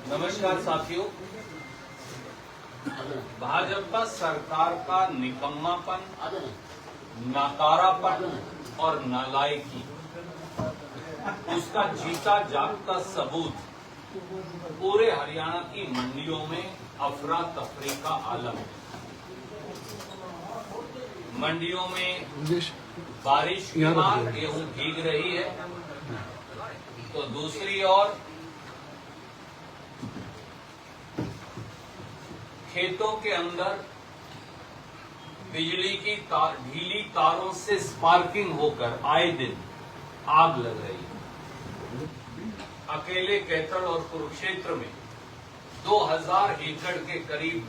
नमस्कार साथियों, भाजपा सरकार का निकम्मापन, नाकारापन और नालायकी, उसका जीता जागता सबूत पूरे हरियाणा की मंडियों में अफरा तफरी का आलम है। मंडियों में बारिश के बाद गेहूं भीग रही है, तो दूसरी ओर खेतों के अंदर बिजली की ढीली तारों से स्पार्किंग होकर आए दिन आग लग रही है। अकेले कैथल और कुरुक्षेत्र में 2000 एकड़ के करीब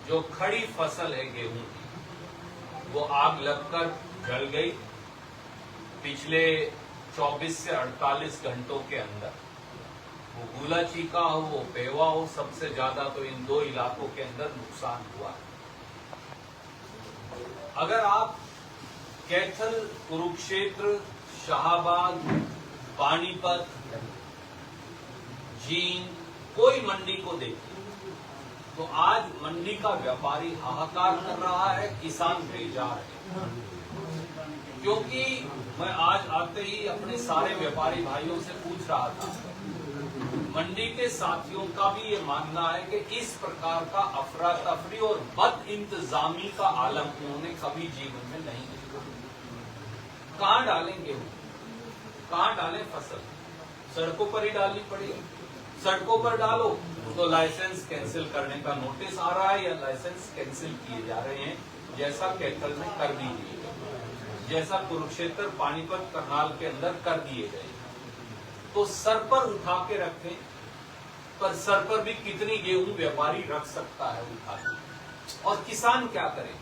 जो खड़ी फसल है गेहूं की, वो आग लगकर जल गई पिछले 24 से 48 घंटों के अंदर। वो गुला चीका हो, वो पेवा हो, सबसे ज्यादा तो इन दो इलाकों के अंदर नुकसान हुआ है। अगर आप कैथल, कुरुक्षेत्र, शाहबाद, पानीपत, जींद कोई मंडी को देखिए तो आज मंडी का व्यापारी हाहाकार कर रहा है, किसान बेजार है। क्योंकि मैं आज आते ही अपने सारे व्यापारी भाइयों से पूछ रहा था, मंडी के साथियों का भी ये मानना है कि इस प्रकार का अफरा तफरी और बद इंतजामी का आलम उन्होंने कभी जीवन में नहीं देखा। कहां डालेंगे वो, कहां डालें फसल? सड़कों पर ही डालनी पड़ेगी। सड़कों पर डालो तो लाइसेंस कैंसिल करने का नोटिस आ रहा है या लाइसेंस कैंसिल किए जा रहे हैं, जैसा कैथल में कर दीजिए, जैसा कुरुक्षेत्र, पानीपत, करनाल के अंदर कर दिए गए। तो सर पर उठा के रखें, पर सर पर भी कितनी गेहूं व्यापारी रख सकता है उठा के? और किसान क्या करे?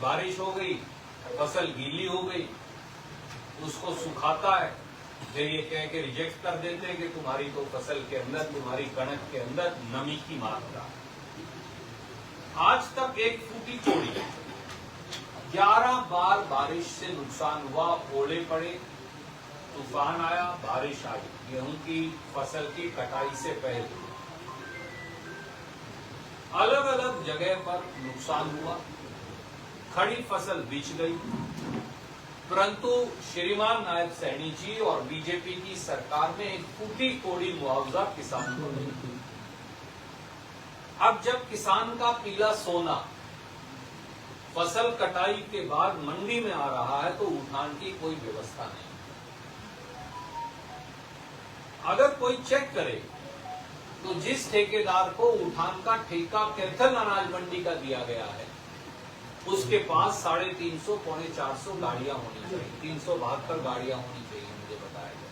बारिश हो गई, फसल गीली हो गई, उसको सुखाता है, फिर ये कह के रिजेक्ट कर देते हैं कि तुम्हारी तो फसल के अंदर, तुम्हारी कणक के अंदर नमी की मात्रा। आज तक एक फूटी कोड़ी 11 बार बारिश से नुकसान हुआ, ओले पड़े, तूफान आया, बारिश आई, गेहूं की फसल की कटाई से पहले अलग अलग जगह पर नुकसान हुआ, खड़ी फसल बिछ गई। परंतु श्रीमान नायब सैनी जी और बीजेपी की सरकार ने एक फूटी कोड़ी मुआवजा किसान को नहीं दिया। अब जब किसान का पीला सोना फसल कटाई के बाद मंडी में आ रहा है तो उठान की कोई व्यवस्था नहीं। अगर कोई चेक करे तो जिस ठेकेदार को उठान का ठेका कैथल अनाज मंडी का दिया गया है, उसके पास 350 पौने 400 गाड़ियां होनी चाहिए, 372 गाड़ियां होनी चाहिए, मुझे बताया गया।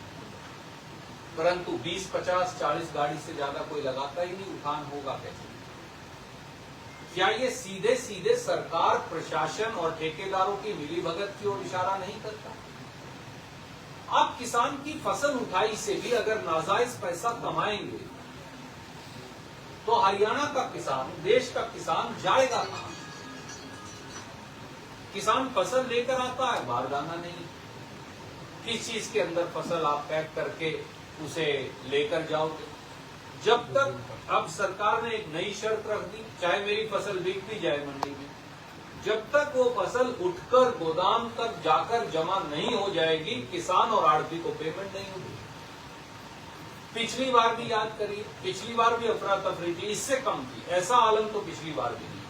परंतु 20, 50, 40 गाड़ी से ज्यादा कोई लगाता ही नहीं, उठान होगा कैसे? क्या ये सीधे सीधे सरकार, प्रशासन और ठेकेदारों की मिलीभगत की ओर इशारा नहीं करता? आप किसान की फसल उठाई से भी अगर नाजायज पैसा कमाएंगे तो हरियाणा का किसान, देश का किसान जाएगा कहां? किसान फसल लेकर आता है, बारदाना नहीं। किस चीज के अंदर फसल आप पैक करके उसे लेकर जाओगे? जब तक, अब सरकार ने एक नई शर्त रख दी, चाहे मेरी फसल बिकती जाए मंडी में, जब तक वो फसल उठकर गोदाम तक जाकर जमा नहीं हो जाएगी, किसान और आड़ती को पेमेंट नहीं होगी। पिछली बार भी याद करिए, पिछली बार भी अफरा तफरी थी, इससे कम थी, ऐसा आलम तो पिछली बार भी नहीं।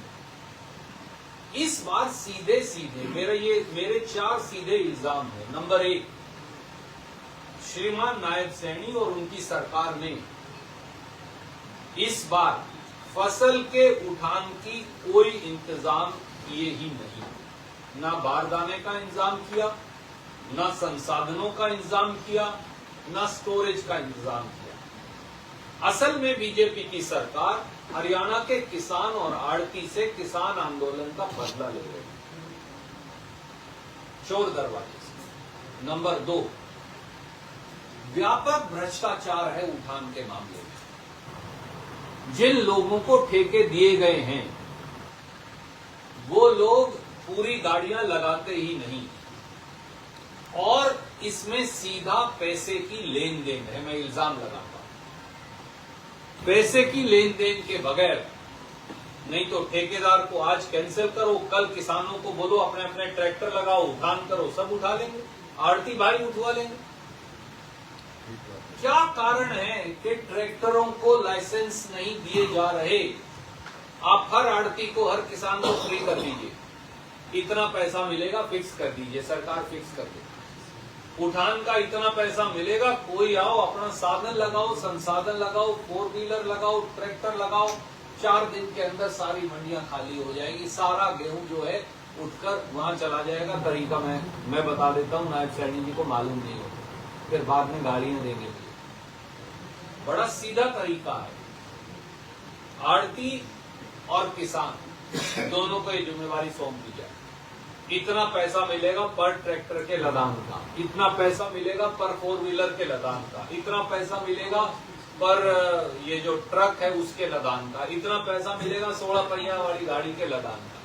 इस बार सीधे सीधे मेरे 4 सीधे इल्जाम है। नंबर 1, श्रीमान नायब सैनी और उनकी सरकार ने इस बार फसल के उठान की कोई इंतजाम किए ही नहीं। ना बारदाने का इंतजाम किया, ना संसाधनों का इंतजाम किया, ना स्टोरेज का इंतजाम किया। असल में बीजेपी की सरकार हरियाणा के किसान और आड़ती से किसान आंदोलन का बदला ले रही है, चोर दरवाजे से। नंबर 2, व्यापक भ्रष्टाचार है उठान के मामले में। जिन लोगों को ठेके दिए गए हैं वो लोग पूरी गाड़ियां लगाते ही नहीं और इसमें सीधा पैसे की लेन देन है। मैं इल्जाम लगाता हूं पैसे की लेन देन के बगैर, नहीं तो ठेकेदार को आज कैंसिल करो, कल किसानों को बोलो अपने अपने ट्रैक्टर लगाओ, उठान करो, सब उठा लेंगे, आड़ती भाई उठवा लेंगे। क्या कारण है कि ट्रैक्टरों को लाइसेंस नहीं दिए जा रहे? आप हर आड़ती को, हर किसान को फ्री कर दीजिए, इतना पैसा मिलेगा, फिक्स कर दीजिए, सरकार फिक्स कर दे। उठान का इतना पैसा मिलेगा, कोई आओ अपना साधन लगाओ, संसाधन लगाओ, 4 व्हीलर लगाओ, ट्रैक्टर लगाओ, 4 दिन के अंदर सारी मंडियां खाली हो जाएगी, सारा गेहूं जो है उठकर वहां चला जाएगा। तरीका मैं बता देता हूं, नायब सैनी जी को मालूम नहीं होगा, फिर बाद में गालियां देंगे। बड़ा सीधा तरीका है, आड़ती और किसान दोनों को ये जिम्मेवारी सौंप दी जाए। इतना पैसा मिलेगा पर ट्रैक्टर के लदान का, इतना पैसा मिलेगा पर 4 व्हीलर के लदान का, इतना पैसा मिलेगा पर ये जो ट्रक है उसके लदान का, इतना पैसा मिलेगा 16 पहिया वाली गाड़ी के लदान का।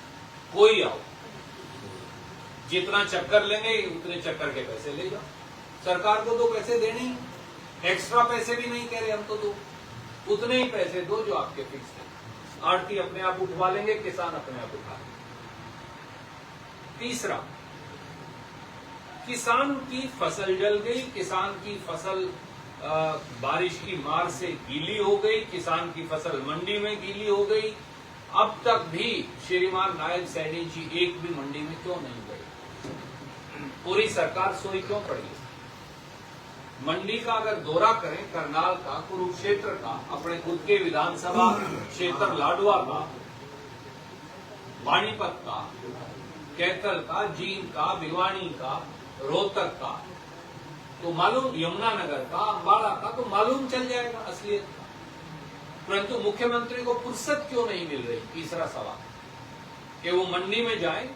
कोई आओ, जितना चक्कर लेंगे उतने चक्कर के पैसे ले जाओ। सरकार को तो पैसे देने ही, एक्स्ट्रा पैसे भी नहीं कह रहे हम तो दो, उतने ही पैसे दो जो आपके फिक्स है। आड़ती अपने आप उठवा लेंगे, किसान अपने आप उठा लेंगे। तीसरा, किसान की फसल जल गई, किसान की फसल बारिश की मार से गीली हो गई, किसान की फसल मंडी में गीली हो गई। अब तक भी श्रीमान नायब सैनी जी एक भी मंडी में क्यों नहीं गए? पूरी सरकार सोई क्यों पड़ी? मंडी का अगर दौरा करें, करनाल का, कुरुक्षेत्र का, अपने खुद के विधानसभा क्षेत्र लाडवा का, पानीपत का, कैथल का, जींद का, भिवानी का, रोहतक का, तो मालूम, यमुनानगर का, अम्बाला का, तो मालूम चल जाएगा असलियत का। परंतु मुख्यमंत्री को फुर्सत क्यों नहीं मिल रही? तीसरा सवाल, कि वो मंडी में जाए,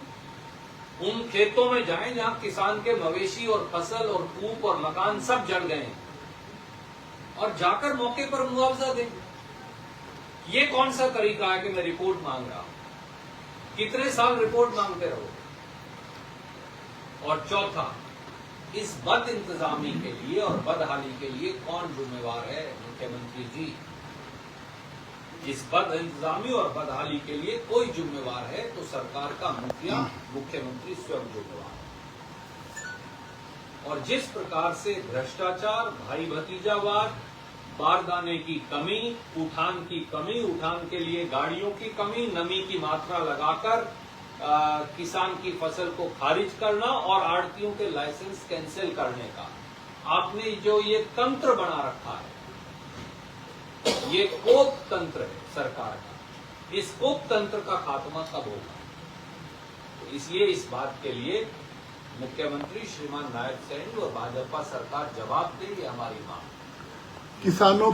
उन खेतों में जाएं जहां किसान के मवेशी और फसल और कूप और मकान सब जल गए हैं, और जाकर मौके पर मुआवजा दें। ये कौन सा तरीका है कि मैं रिपोर्ट मांग रहा हूं? कितने साल रिपोर्ट मांगते रहो? और चौथा, इस बद इंतजामी के लिए और बदहाली के लिए कौन जिम्मेवार है? मुख्यमंत्री जी। इस बद इंतजामी और बदहाली के लिए कोई जिम्मेवार है तो सरकार का मुखिया, मुख्यमंत्री स्वयं जिम्मेवार है। और जिस प्रकार से भ्रष्टाचार, भाई भतीजावाद, बारदाने की कमी, उठान की कमी, उठान के लिए गाड़ियों की कमी, नमी की मात्रा लगाकर किसान की फसल को खारिज करना और आड़तियों के लाइसेंस कैंसिल करने का आपने जो ये तंत्र बना रखा है, ये कोप तंत्र है सरकार का। इस कोप तंत्र का खात्मा कब होगा? तो इसलिए इस बात के लिए मुख्यमंत्री श्रीमान नायब सैनी और भाजपा सरकार जवाब देंगे, हमारी मांग। किसानों